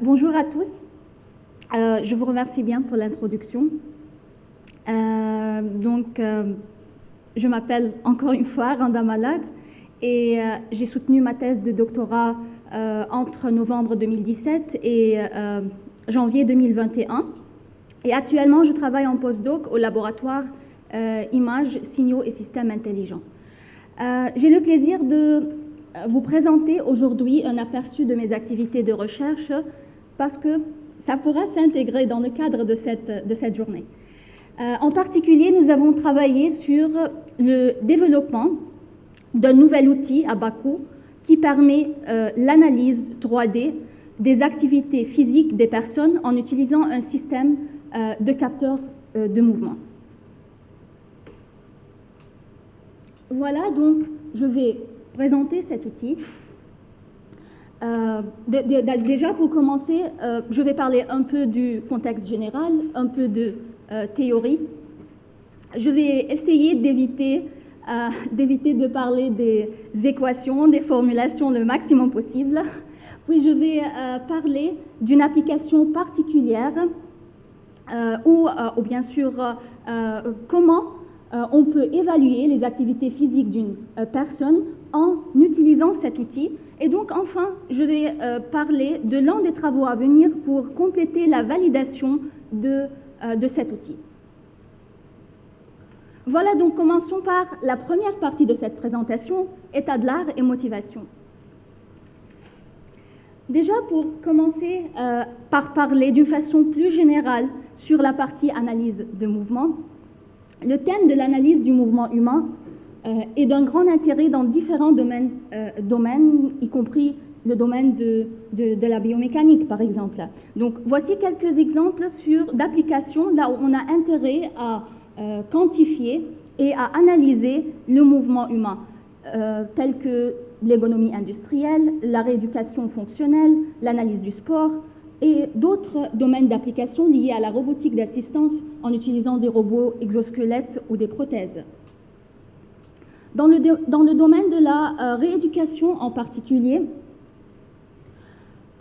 Bonjour à tous. Je vous remercie bien pour l'introduction. Je m'appelle encore une fois Randa Malak et j'ai soutenu ma thèse de doctorat entre novembre 2017 et janvier 2021. Et actuellement, je travaille en postdoc au laboratoire Images, Signaux et Systèmes Intelligents. J'ai le plaisir de vous présenter aujourd'hui un aperçu de mes activités de recherche parce que ça pourra s'intégrer dans le cadre de cette journée. En particulier, nous avons travaillé sur le développement d'un nouvel outil à bas coût qui permet l'analyse 3D des activités physiques des personnes en utilisant un système de capteurs de mouvement. Voilà, donc je vais présenter cet outil. Déjà, pour commencer, je vais parler un peu du contexte général, un peu de théorie. Je vais essayer d'éviter de parler des équations, des formulations le maximum possible. Puis je vais parler d'une application particulière ou bien sûr comment on peut évaluer les activités physiques d'une personne en utilisant cet outil. Et donc, enfin, je vais parler de l'un des travaux à venir pour compléter la validation de cet outil. Voilà, donc commençons par la première partie de cette présentation, état de l'art et motivation. Déjà, pour commencer par parler d'une façon plus générale sur la partie analyse de mouvement, le thème de l'analyse du mouvement humain est d'un grand intérêt dans différents domaines, y compris le domaine de la biomécanique, par exemple. Donc, voici quelques exemples d'applications là où on a intérêt à quantifier et à analyser le mouvement humain, tels que l'ergonomie industrielle, la rééducation fonctionnelle, l'analyse du sport, et d'autres domaines d'application liés à la robotique d'assistance en utilisant des robots exosquelettes ou des prothèses. Dans le domaine de la rééducation en particulier,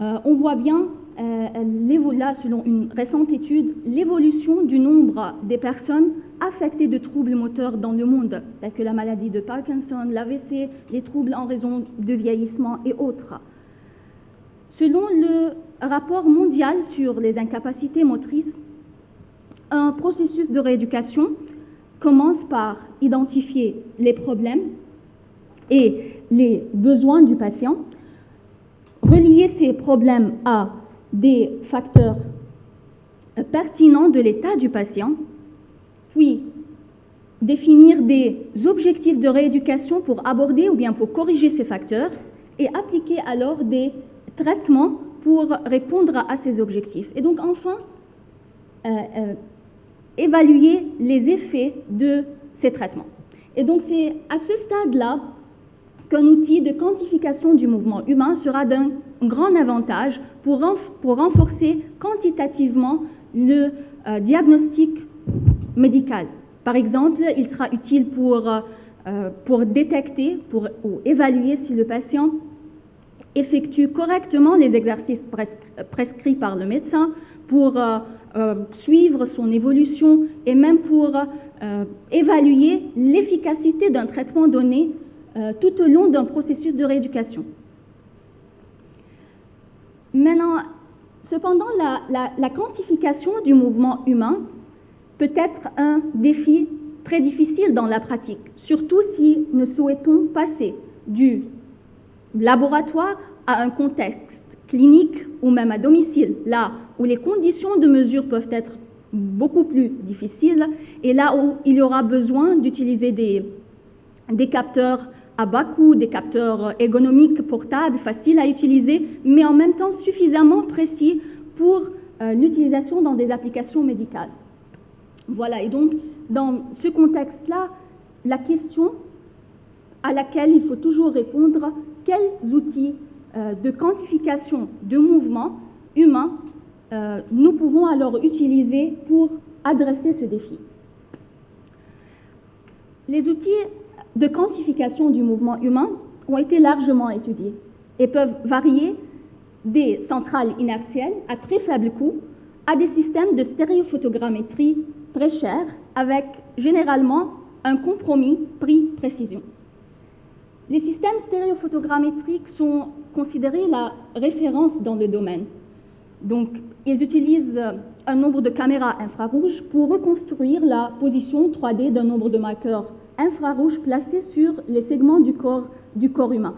on voit bien, là, selon une récente étude, l'évolution du nombre des personnes affectées de troubles moteurs dans le monde, tels que la maladie de Parkinson, l'AVC, les troubles en raison de vieillissement et autres. Selon le rapport mondial sur les incapacités motrices, un processus de rééducation commence par identifier les problèmes et les besoins du patient, relier ces problèmes à des facteurs pertinents de l'état du patient, puis définir des objectifs de rééducation pour aborder ou bien pour corriger ces facteurs et appliquer alors des traitements pour répondre à ces objectifs. Et donc, enfin, évaluer les effets de ces traitements. Et donc, c'est à ce stade-là qu'un outil de quantification du mouvement humain sera d'un grand avantage pour renforcer quantitativement le diagnostic médical. Par exemple, il sera utile pour détecter ou évaluer si le patient effectue correctement les exercices prescrits par le médecin, pour suivre son évolution et même pour évaluer l'efficacité d'un traitement donné tout au long d'un processus de rééducation. Maintenant, cependant, la quantification du mouvement humain peut être un défi très difficile dans la pratique, surtout si nous souhaitons passer du laboratoire à un contexte clinique ou même à domicile, là où les conditions de mesure peuvent être beaucoup plus difficiles et là où il y aura besoin d'utiliser des capteurs à bas coût, des capteurs ergonomiques portables, faciles à utiliser, mais en même temps suffisamment précis pour l'utilisation dans des applications médicales. Voilà, et donc dans ce contexte-là, la question à laquelle il faut toujours répondre, quels outils de quantification de mouvement humain nous pouvons alors utiliser pour adresser ce défi? Les outils de quantification du mouvement humain ont été largement étudiés et peuvent varier des centrales inertielles à très faible coût à des systèmes de stéréophotogrammétrie très chers, avec généralement un compromis prix-précision. Les systèmes stéréophotogrammétriques sont considérés la référence dans le domaine. Donc, ils utilisent un nombre de caméras infrarouges pour reconstruire la position 3D d'un nombre de marqueurs infrarouges placés sur les segments du corps humain.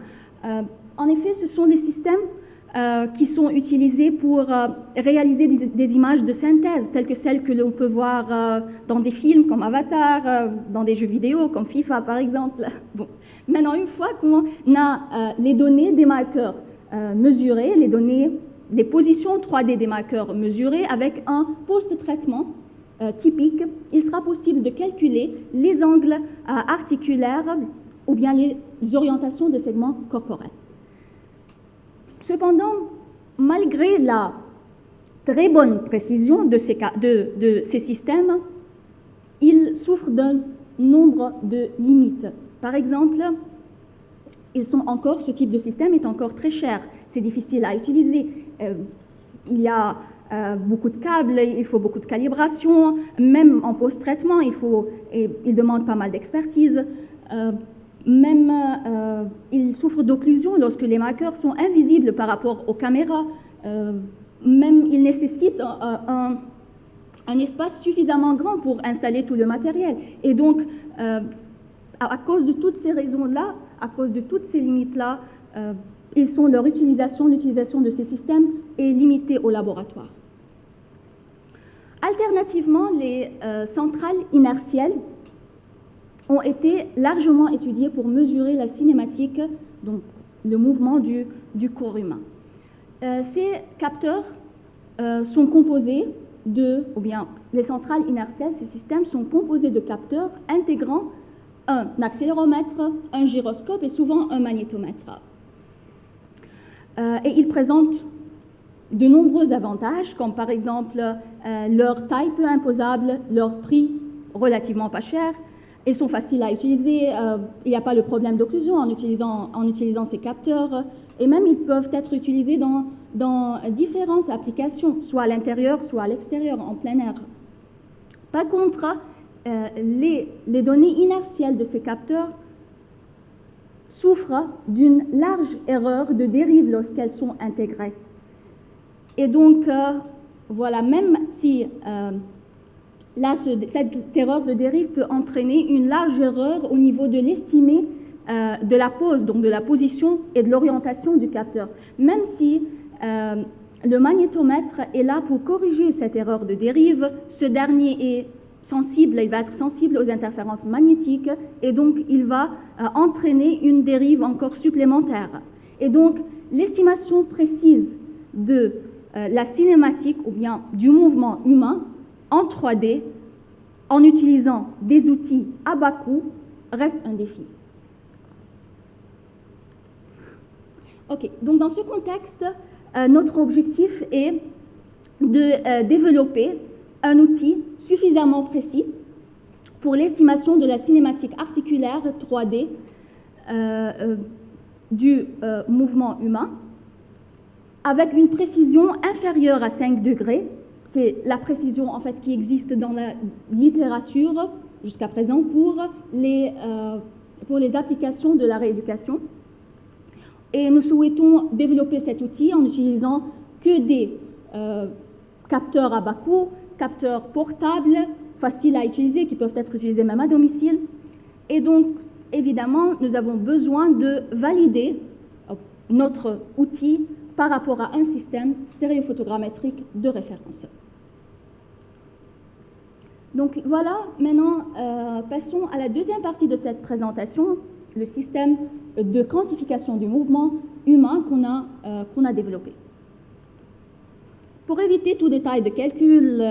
En effet, ce sont des systèmes qui sont utilisés pour réaliser des images de synthèse, telles que celles que l'on peut voir dans des films comme Avatar, dans des jeux vidéo comme FIFA par exemple. Bon. Maintenant, une fois qu'on a les données des marqueurs mesurées, les positions 3D des marqueurs mesurées avec un post-traitement typique, il sera possible de calculer les angles articulaires ou bien les orientations de segments corporels. Cependant, malgré la très bonne précision de ces systèmes, ils souffrent d'un nombre de limites. Par exemple, ce type de système est encore très cher, c'est difficile à utiliser. Il y a beaucoup de câbles, il faut beaucoup de calibration, même en post-traitement, il demande pas mal d'expertise. Il souffre d'occlusion lorsque les marqueurs sont invisibles par rapport aux caméras. Il nécessite un espace suffisamment grand pour installer tout le matériel. Et donc, à cause de toutes ces raisons-là, à cause de toutes ces limites-là, l'utilisation de ces systèmes est limitée au laboratoire. Alternativement, les centrales inertielles ont été largement étudiées pour mesurer la cinématique, donc le mouvement du corps humain. Ces capteurs sont composés les centrales inertielles, ces systèmes sont composés de capteurs intégrant un accéléromètre, un gyroscope et souvent un magnétomètre. Et ils présentent de nombreux avantages, comme par exemple leur taille peu imposable, leur prix relativement pas cher. Ils sont faciles à utiliser, il n'y a pas le problème d'occlusion en utilisant ces capteurs, et même ils peuvent être utilisés dans différentes applications, soit à l'intérieur, soit à l'extérieur, en plein air. Par contre, les données inertielles de ces capteurs souffrent d'une large erreur de dérive lorsqu'elles sont intégrées. Et donc, voilà, même si cette erreur de dérive peut entraîner une large erreur au niveau de l'estimé de la pose, donc de la position et de l'orientation du capteur. Même si le magnétomètre est là pour corriger cette erreur de dérive, ce dernier il va être sensible aux interférences magnétiques et donc il va entraîner une dérive encore supplémentaire. Et donc, l'estimation précise de la cinématique ou bien du mouvement humain en 3D, en utilisant des outils à bas coût, reste un défi. Ok, donc dans ce contexte, notre objectif est de développer un outil suffisamment précis pour l'estimation de la cinématique articulaire 3D du mouvement humain, avec une précision inférieure à 5 degrés. C'est la précision en fait qui existe dans la littérature jusqu'à présent pour les applications de la rééducation. Et nous souhaitons développer cet outil en n'utilisant que des capteurs à bas coût, capteurs portables, faciles à utiliser, qui peuvent être utilisés même à domicile. Et donc, évidemment, nous avons besoin de valider notre outil par rapport à un système stéréophotogrammétrique de référence. Donc voilà, maintenant, passons à la deuxième partie de cette présentation, le système de quantification du mouvement humain qu'on a développé. Pour éviter tout détail de calcul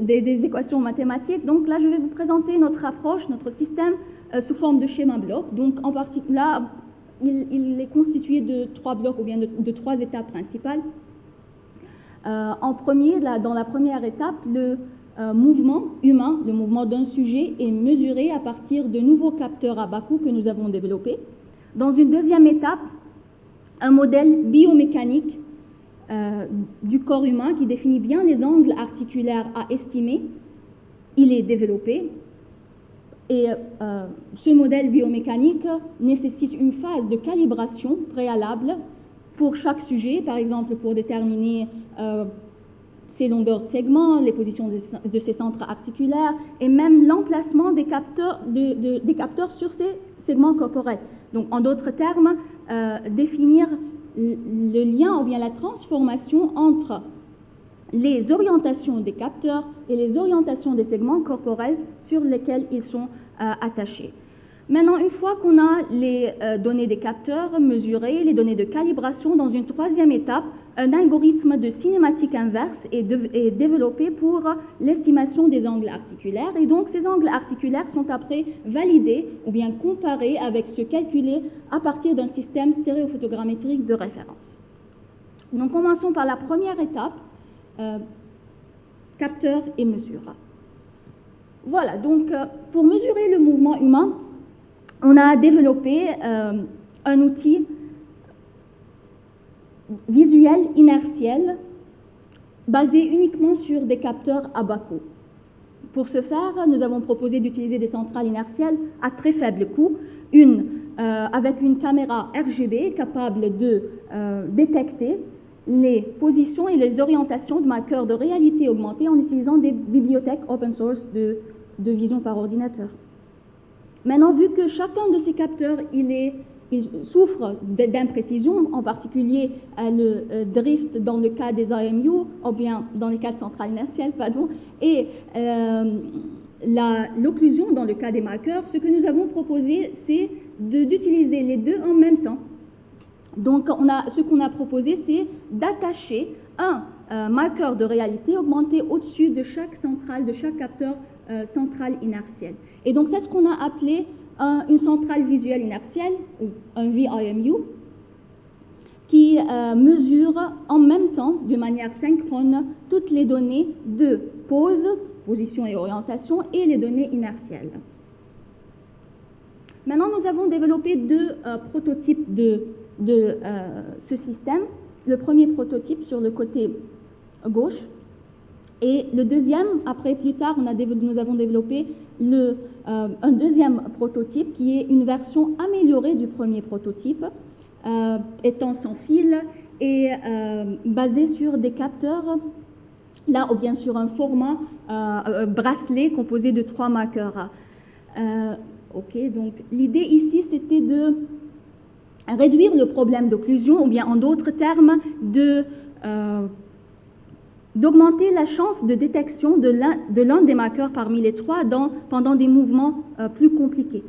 des équations mathématiques, donc là, je vais vous présenter notre approche, notre système sous forme de schéma bloc. Donc, en particulier, là, il est constitué de 3 blocs ou bien de 3 étapes principales. Dans la première étape, le mouvement humain, le mouvement d'un sujet est mesuré à partir de nouveaux capteurs à bas coût que nous avons développés. Dans une deuxième étape, un modèle biomécanique du corps humain qui définit bien les angles articulaires à estimer. Il est développé et ce modèle biomécanique nécessite une phase de calibration préalable pour chaque sujet, par exemple pour déterminer ses longueurs de segments, les positions de ses centres articulaires et même l'emplacement des capteurs sur ces segments corporels. Donc, en d'autres termes, définir le lien ou bien la transformation entre les orientations des capteurs et les orientations des segments corporels sur lesquels ils sont attachés. Maintenant, une fois qu'on a les données des capteurs mesurées, les données de calibration, dans une troisième étape, un algorithme de cinématique inverse est développé pour l'estimation des angles articulaires. Et donc, ces angles articulaires sont après validés ou bien comparés avec ceux calculés à partir d'un système stéréophotogrammétrique de référence. Donc, commençons par la première étape, capteurs et mesure. Voilà, donc pour mesurer le mouvement humain, on a développé un outil visuel inertiel basé uniquement sur des capteurs à bas coût. Pour ce faire, nous avons proposé d'utiliser des centrales inertielles à très faible coût, avec une caméra RGB capable de détecter les positions et les orientations de marqueurs de réalité augmentée en utilisant des bibliothèques open source de vision par ordinateur. Maintenant, vu que chacun de ces capteurs, il souffre d'imprécisions, en particulier le drift dans le cas des IMU, ou bien dans le cas de centrales inertielles, pardon, et l'occlusion dans le cas des marqueurs, ce que nous avons proposé, c'est d'utiliser les deux en même temps. Donc, ce qu'on a proposé, c'est d'attacher un marqueur de réalité augmenté au-dessus de chaque centrale, de chaque capteur centrale inertielle. Et donc, c'est ce qu'on a appelé une centrale visuelle inertielle, ou un VIMU, qui mesure en même temps, de manière synchrone, toutes les données de pose, position et orientation, et les données inertielles. Maintenant, nous avons développé deux prototypes de ce système. Le premier prototype sur le côté gauche, et le deuxième, après, plus tard, nous avons développé un deuxième prototype qui est une version améliorée du premier prototype, étant sans fil et basé sur des capteurs, là, ou bien sur un format bracelet composé de 3 marqueurs. Ok, donc l'idée ici, c'était de réduire le problème d'occlusion, ou bien en d'autres termes, d'augmenter la chance de détection de l'un des marqueurs parmi les 3 pendant des mouvements plus compliqués.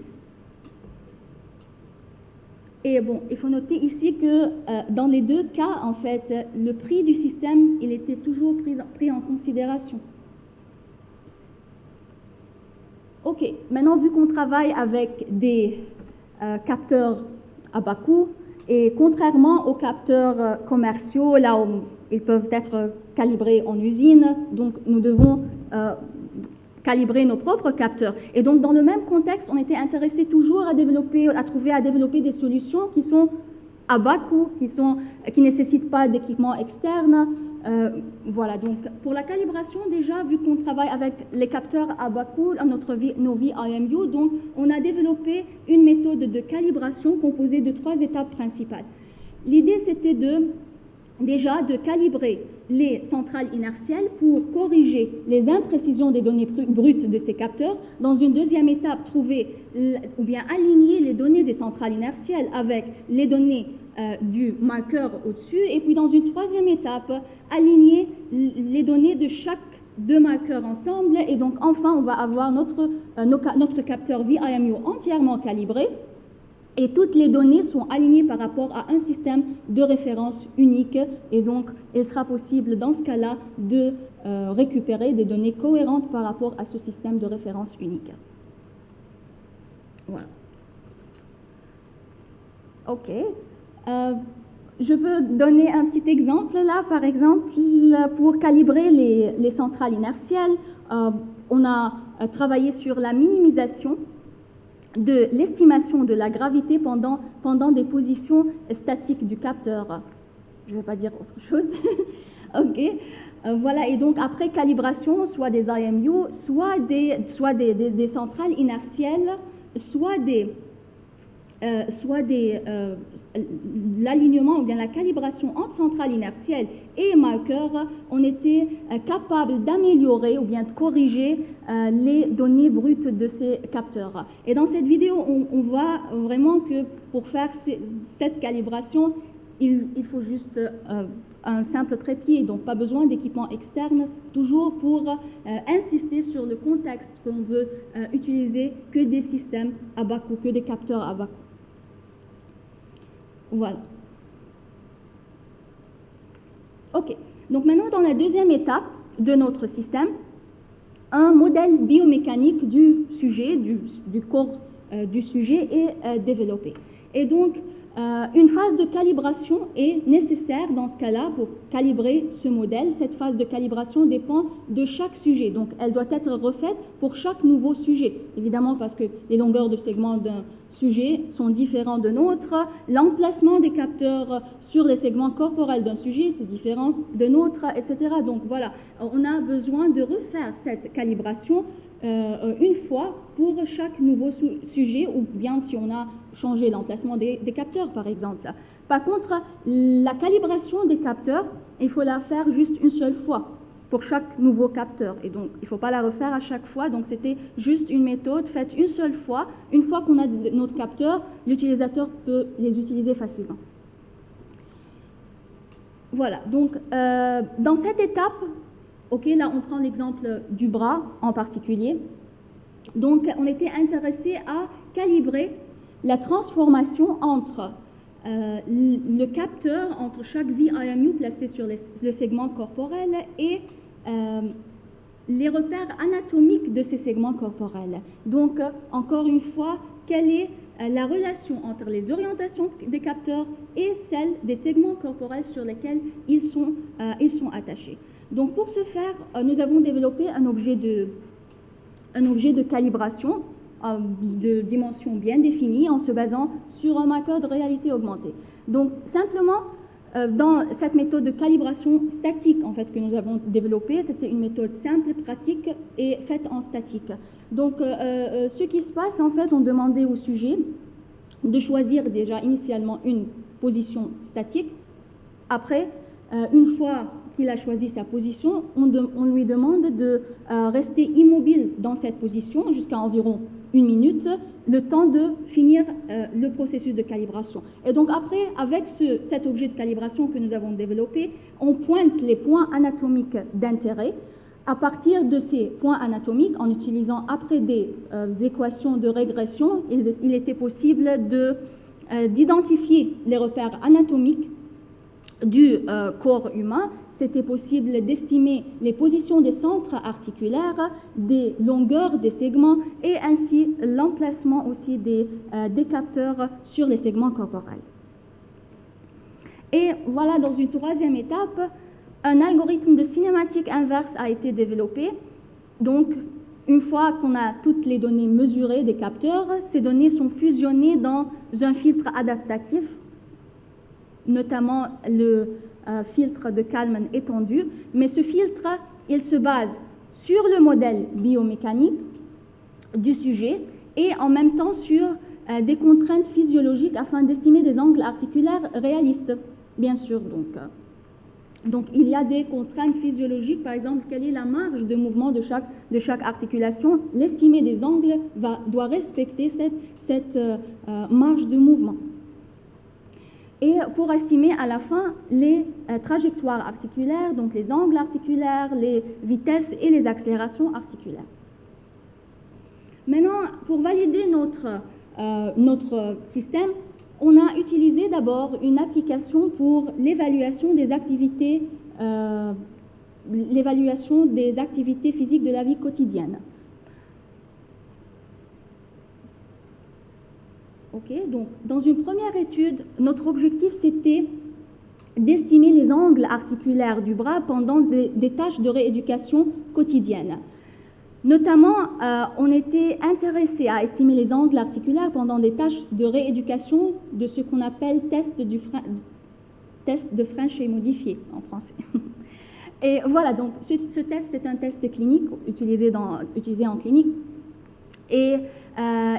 Et bon, il faut noter ici que dans les deux cas, en fait, le prix du système, il était toujours pris en considération. Ok, maintenant, vu qu'on travaille avec des capteurs à bas coût, et contrairement aux capteurs commerciaux, là où ils peuvent être calibrés en usine, donc nous devons calibrer nos propres capteurs. Et donc, dans le même contexte, on était intéressé toujours à développer des solutions qui sont à bas coût, qui ne nécessitent pas d'équipement externe. Voilà, donc pour la calibration, déjà, vu qu'on travaille avec les capteurs à bas coût, nos VIMU, donc on a développé une méthode de calibration composée de 3 étapes principales. L'idée, c'était déjà de calibrer les centrales inertielles pour corriger les imprécisions des données brutes de ces capteurs. Dans une deuxième étape, trouver ou bien aligner les données des centrales inertielles avec les données du marqueur au-dessus. Et puis dans une troisième étape, aligner les données de chaque 2 marqueurs ensemble. Et donc enfin, on va avoir notre capteur VIMU entièrement calibré. Et toutes les données sont alignées par rapport à un système de référence unique. Et donc, il sera possible, dans ce cas-là, de récupérer des données cohérentes par rapport à ce système de référence unique. Voilà. OK. Je peux donner un petit exemple là. Par exemple, pour calibrer les centrales inertielles, on a travaillé sur la minimisation de l'estimation de la gravité pendant des positions statiques du capteur. je ne vais pas dire autre chose. OK. Voilà, et donc après calibration, soit des IMU, soit des centrales inertielles, soit l'alignement ou bien la calibration entre centrale inertielle et marqueur, on était capable d'améliorer ou bien de corriger les données brutes de ces capteurs. Et dans cette vidéo, on voit vraiment que pour faire cette calibration, il faut juste un simple trépied, donc pas besoin d'équipement externe, toujours pour insister sur le contexte qu'on veut utiliser que des systèmes à bas coût, que des capteurs à bas coût. Voilà. OK. Donc maintenant, dans la deuxième étape de notre système, un modèle biomécanique du sujet, du corps du sujet est développé. Et donc, une phase de calibration est nécessaire dans ce cas-là pour calibrer ce modèle. Cette phase de calibration dépend de chaque sujet. Donc, elle doit être refaite pour chaque nouveau sujet. Évidemment, parce que les longueurs de segments d'un sujet sont différentes de nôtres. L'emplacement des capteurs sur les segments corporels d'un sujet, c'est différent de nôtres, etc. Donc, voilà, on a besoin de refaire cette calibration une fois pour chaque nouveau sujet, ou bien si on a changé l'emplacement des capteurs, par exemple. Par contre, la calibration des capteurs, il faut la faire juste une seule fois pour chaque nouveau capteur. Et donc, il ne faut pas la refaire à chaque fois. Donc, c'était juste une méthode faite une seule fois. Une fois qu'on a notre capteur, l'utilisateur peut les utiliser facilement. Voilà. Donc, dans cette étape, OK, là, on prend l'exemple du bras en particulier. Donc, on était intéressé à calibrer la transformation entre le capteur, entre chaque VIMU placé sur le segment corporel et les repères anatomiques de ces segments corporels. Donc, encore une fois, quelle est la relation entre les orientations des capteurs et celle des segments corporels sur lesquels ils sont attachés. Donc, pour ce faire, nous avons développé un objet de calibration de dimension bien définie en se basant sur un marqueur de réalité augmentée. Donc, simplement, dans cette méthode de calibration statique en fait, que nous avons développée, c'était une méthode simple, pratique et faite en statique. Donc, ce qui se passe, en fait, on demandait au sujet de choisir déjà initialement une position statique. Après, une fois qu'il a choisi sa position, on lui demande de rester immobile dans cette position jusqu'à environ 1 minute, le temps de finir le processus de calibration. Et donc après, avec cet objet de calibration que nous avons développé, on pointe les points anatomiques d'intérêt. À partir de ces points anatomiques, en utilisant après des équations de régression, il était possible d'identifier les repères anatomiques du corps humain. C'était possible d'estimer les positions des centres articulaires, des longueurs des segments et ainsi l'emplacement aussi des capteurs sur les segments corporels. Et voilà, dans une troisième étape, un algorithme de cinématique inverse a été développé. Donc, une fois qu'on a toutes les données mesurées des capteurs, ces données sont fusionnées dans un filtre adaptatif, notamment le filtre de Kalman étendu, mais ce filtre, il se base sur le modèle biomécanique du sujet et en même temps sur des contraintes physiologiques afin d'estimer des angles articulaires réalistes, bien sûr. Donc il y a des contraintes physiologiques, par exemple, quelle est la marge de mouvement de chaque articulation. L'estimer des angles doit respecter cette marge de mouvement. Et pour estimer à la fin les trajectoires articulaires, donc les angles articulaires, les vitesses et les accélérations articulaires. Maintenant, pour valider notre système, on a utilisé d'abord une application pour l'évaluation des activités physiques de la vie quotidienne. Okay, donc, dans une première étude, notre objectif, c'était d'estimer les angles articulaires du bras pendant des tâches de rééducation quotidienne. Notamment, on était intéressé à estimer les angles articulaires pendant des tâches de rééducation de ce qu'on appelle test du frein. test de Frenchay modifié en français. Et voilà, donc ce test, c'est un test clinique utilisé en clinique. Et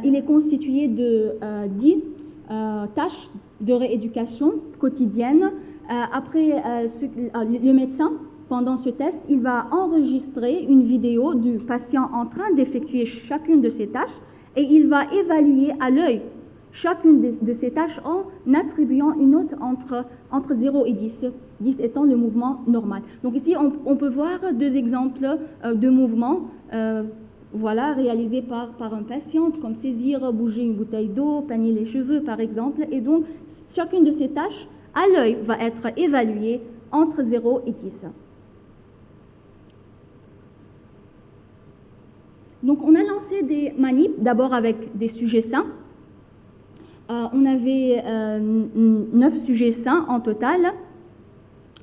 il est constitué de 10 tâches de rééducation quotidienne. Après, le médecin, pendant ce test, il va enregistrer une vidéo du patient en train d'effectuer chacune de ces tâches et il va évaluer à l'œil chacune de ces tâches en attribuant une note entre 0 et 10, 10 étant le mouvement normal. Donc ici, on peut voir deux exemples de mouvements voilà, réalisés par un patient, comme saisir, bouger une bouteille d'eau, peigner les cheveux, par exemple. Et donc, chacune de ces tâches, à l'œil, va être évaluée entre 0 et 10. Donc, on a lancé des manips, d'abord avec des sujets sains. On avait 9 sujets sains en total.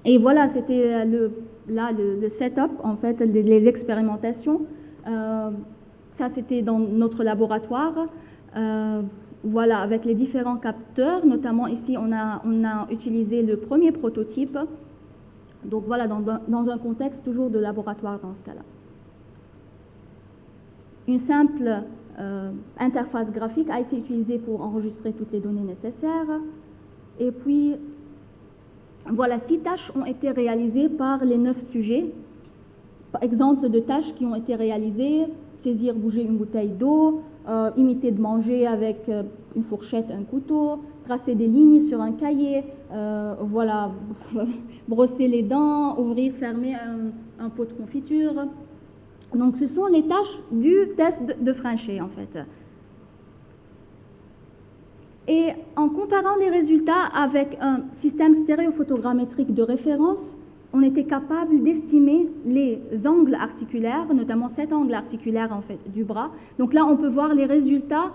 Et voilà, c'était le setup, en fait, les expérimentations. Ça, c'était dans notre laboratoire. Voilà, avec les différents capteurs. Notamment ici, on a utilisé le premier prototype. Donc voilà, dans un contexte toujours de laboratoire dans ce cas-là. Une simple interface graphique a été utilisée pour enregistrer toutes les données nécessaires. Et puis, voilà, 6 tâches ont été réalisées par les 9 sujets. Par exemple de tâches qui ont été réalisées, saisir, bouger une bouteille d'eau, imiter de manger avec une fourchette, un couteau, tracer des lignes sur un cahier, voilà, brosser les dents, ouvrir, fermer un pot de confiture. Donc, ce sont les tâches du test de Frenchay, en fait. Et en comparant les résultats avec un système stéréophotogrammétrique de référence, on était capable d'estimer les angles articulaires, notamment cet angle articulaire, en fait, du bras. Donc là, on peut voir les résultats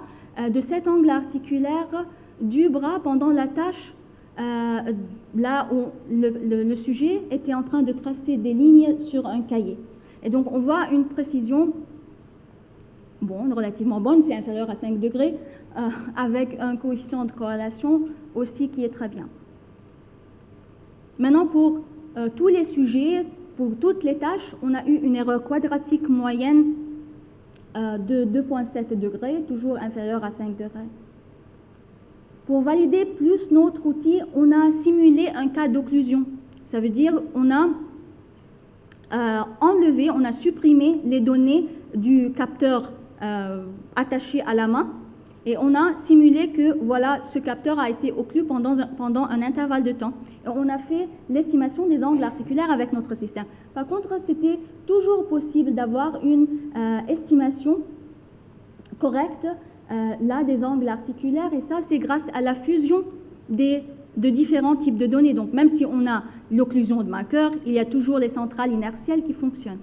de cet angle articulaire du bras pendant la tâche, là où le sujet était en train de tracer des lignes sur un cahier. Et donc, on voit une précision relativement bonne, c'est inférieur à 5 degrés, avec un coefficient de corrélation aussi qui est très bien. Maintenant, pour tous les sujets, pour toutes les tâches, on a eu une erreur quadratique moyenne de 2,7 degrés, toujours inférieure à 5 degrés. Pour valider plus notre outil, on a simulé un cas d'occlusion. Ça veut dire on a enlevé, on a supprimé les données du capteur attaché à la main et on a simulé que voilà, ce capteur a été occlu pendant un intervalle de temps. Et on a fait l'estimation des angles articulaires avec notre système. Par contre, c'était toujours possible d'avoir une estimation correcte là des angles articulaires et ça c'est grâce à la fusion de différents types de données. Donc même si on a l'occlusion de Maker, il y a toujours les centrales inertielles qui fonctionnent.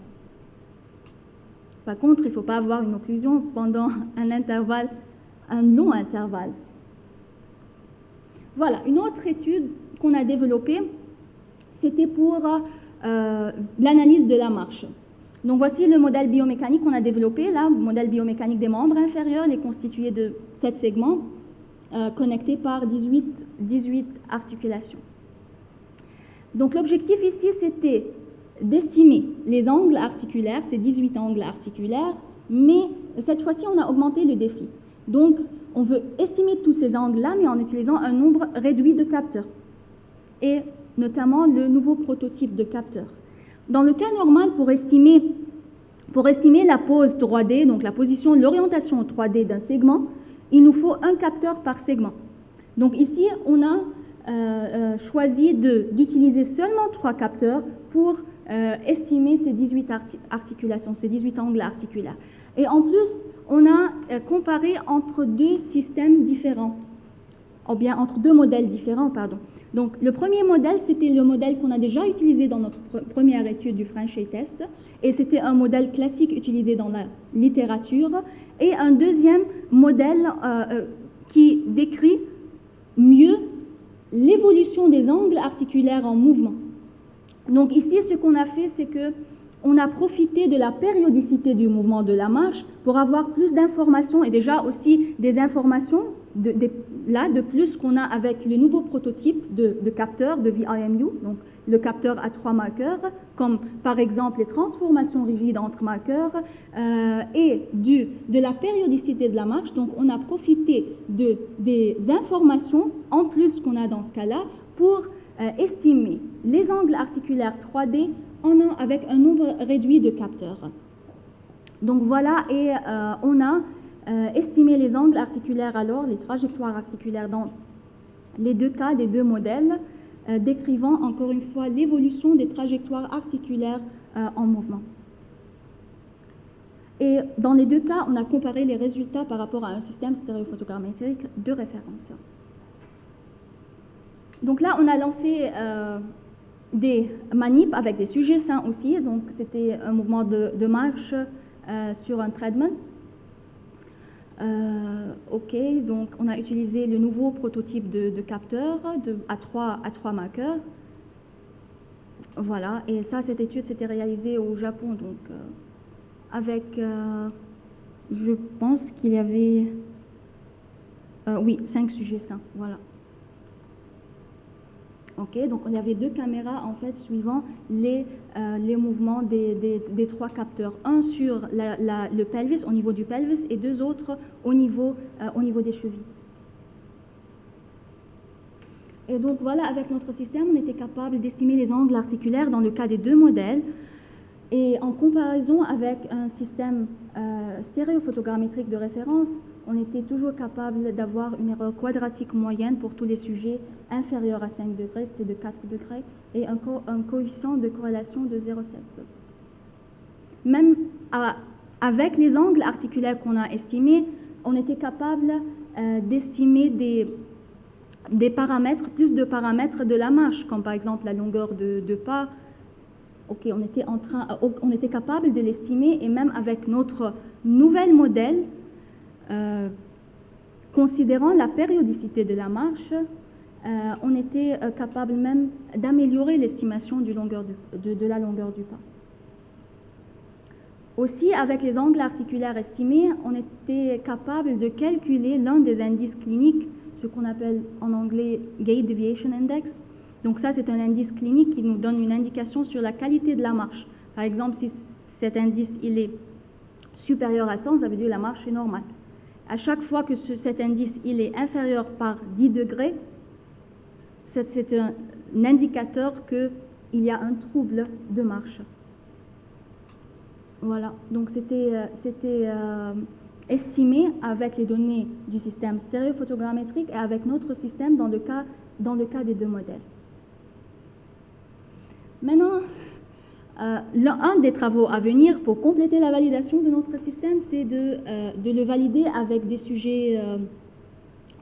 Par contre, il ne faut pas avoir une occlusion pendant un long intervalle. Voilà, une autre étude qu'on a développée, c'était pour l'analyse de la marche. Donc voici le modèle biomécanique qu'on a développé, là, le modèle biomécanique des membres inférieurs, il est constitué de 7 segments connectés par 18 articulations. Donc l'objectif ici, c'était d'estimer les angles articulaires, ces 18 angles articulaires, mais cette fois-ci, on a augmenté le défi. Donc, on veut estimer tous ces angles-là, mais en utilisant un nombre réduit de capteurs, et notamment le nouveau prototype de capteur. Dans le cas normal, pour estimer la pose 3D, donc la position, l'orientation 3D d'un segment, il nous faut un capteur par segment. Donc ici, on a choisi d'utiliser seulement 3 capteurs pour estimer ces 18 articulations, ces 18 angles articulaires. Et en plus, on a comparé entre 2 systèmes différents, ou bien entre 2 modèles différents, pardon. Donc, le premier modèle, c'était le modèle qu'on a déjà utilisé dans notre première étude du Frenchay test, et c'était un modèle classique utilisé dans la littérature, et un deuxième modèle qui décrit mieux l'évolution des angles articulaires en mouvement. Donc ici, ce qu'on a fait, c'est qu'on a profité de la périodicité du mouvement de la marche pour avoir plus d'informations, et déjà aussi des informations, là, de plus qu'on a avec le nouveau prototype de capteur de VIMU, donc le capteur à 3 marqueurs, comme par exemple les transformations rigides entre marqueurs, et de la périodicité de la marche. Donc on a profité des informations en plus qu'on a dans ce cas-là pour estimer les angles articulaires 3D avec un nombre réduit de capteurs. Donc voilà, et on a estimé les angles articulaires alors, les trajectoires articulaires dans les deux cas des deux modèles, décrivant encore une fois l'évolution des trajectoires articulaires en mouvement. Et dans les deux cas, on a comparé les résultats par rapport à un système stéréophotogrammétrique de référence. Donc là, on a lancé des manips avec des sujets sains aussi. Donc c'était un mouvement de marche sur un treadmill. OK, donc on a utilisé le nouveau prototype de capteur à 3 marqueurs. Voilà, et ça, cette étude s'était réalisée au Japon, donc avec, je pense qu'il y avait, oui, 5 sujets sains, voilà. OK, donc il y avait 2 caméras en fait suivant les mouvements des 3 capteurs. Un sur le pelvis, au niveau du pelvis, et 2 autres au niveau des chevilles. Et donc voilà, avec notre système, on était capable d'estimer les angles articulaires dans le cas des 2 modèles. Et en comparaison avec un système stéréophotogrammétrique de référence, on était toujours capable d'avoir une erreur quadratique moyenne pour tous les sujets inférieurs à 5 degrés, c'était de 4 degrés, et un coefficient de corrélation de 0,7. Même avec les angles articulaires qu'on a estimés, on était capable d'estimer des paramètres, plus de paramètres de la marche, comme par exemple la longueur de pas. OK, on était capable de l'estimer, et même avec notre nouvel modèle, considérant la périodicité de la marche, on était capable même d'améliorer l'estimation de la longueur du pas. Aussi, avec les angles articulaires estimés, on était capable de calculer l'un des indices cliniques, ce qu'on appelle en anglais Gait Deviation Index. Donc ça, c'est un indice clinique qui nous donne une indication sur la qualité de la marche. Par exemple, si cet indice il est supérieur à 100, ça veut dire que la marche est normale. À chaque fois que cet indice il est inférieur par 10 degrés, c'est un indicateur qu'il y a un trouble de marche. Voilà, donc c'était estimé avec les données du système stéréophotogrammétrique et avec notre système dans le cas des 2 modèles. Maintenant, un des travaux à venir pour compléter la validation de notre système, c'est de le valider avec des sujets,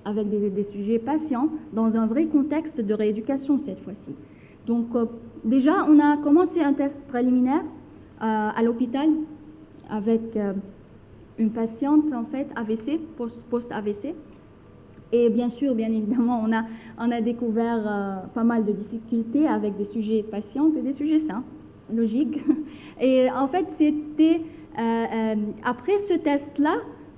des sujets patients dans un vrai contexte de rééducation cette fois-ci. Donc déjà, on a commencé un test préliminaire à l'hôpital avec une patiente en fait AVC, post-AVC. Et bien sûr, bien évidemment, on a découvert pas mal de difficultés avec des sujets patients que des sujets sains, logique. Et en fait, c'était après ce test-là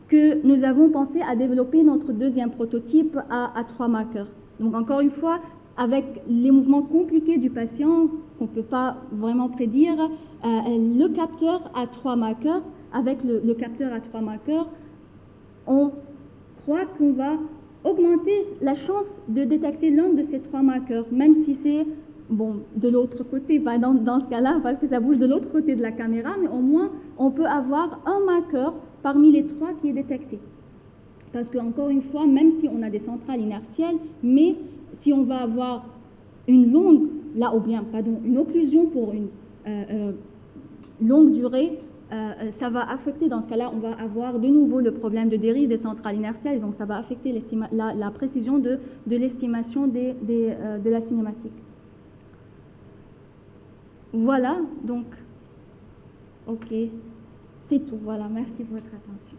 que nous avons pensé à développer notre deuxième prototype à 3 marqueurs. Donc encore une fois, avec les mouvements compliqués du patient qu'on ne peut pas vraiment prédire, le capteur à 3 marqueurs, avec le capteur à 3 marqueurs, on croit qu'on va augmenter la chance de détecter l'un de ces 3 marqueurs, même si c'est de l'autre côté, pas dans ce cas-là, parce que ça bouge de l'autre côté de la caméra, mais au moins on peut avoir un marqueur parmi les 3 qui est détecté. Parce qu'encore une fois, même si on a des centrales inertielles, mais si on va avoir une occlusion pour une longue durée, ça va affecter, dans ce cas-là, on va avoir de nouveau le problème de dérive des centrales inertielles, donc ça va affecter la précision de l'estimation de la cinématique. Voilà, donc, OK, c'est tout. Voilà, merci pour votre attention.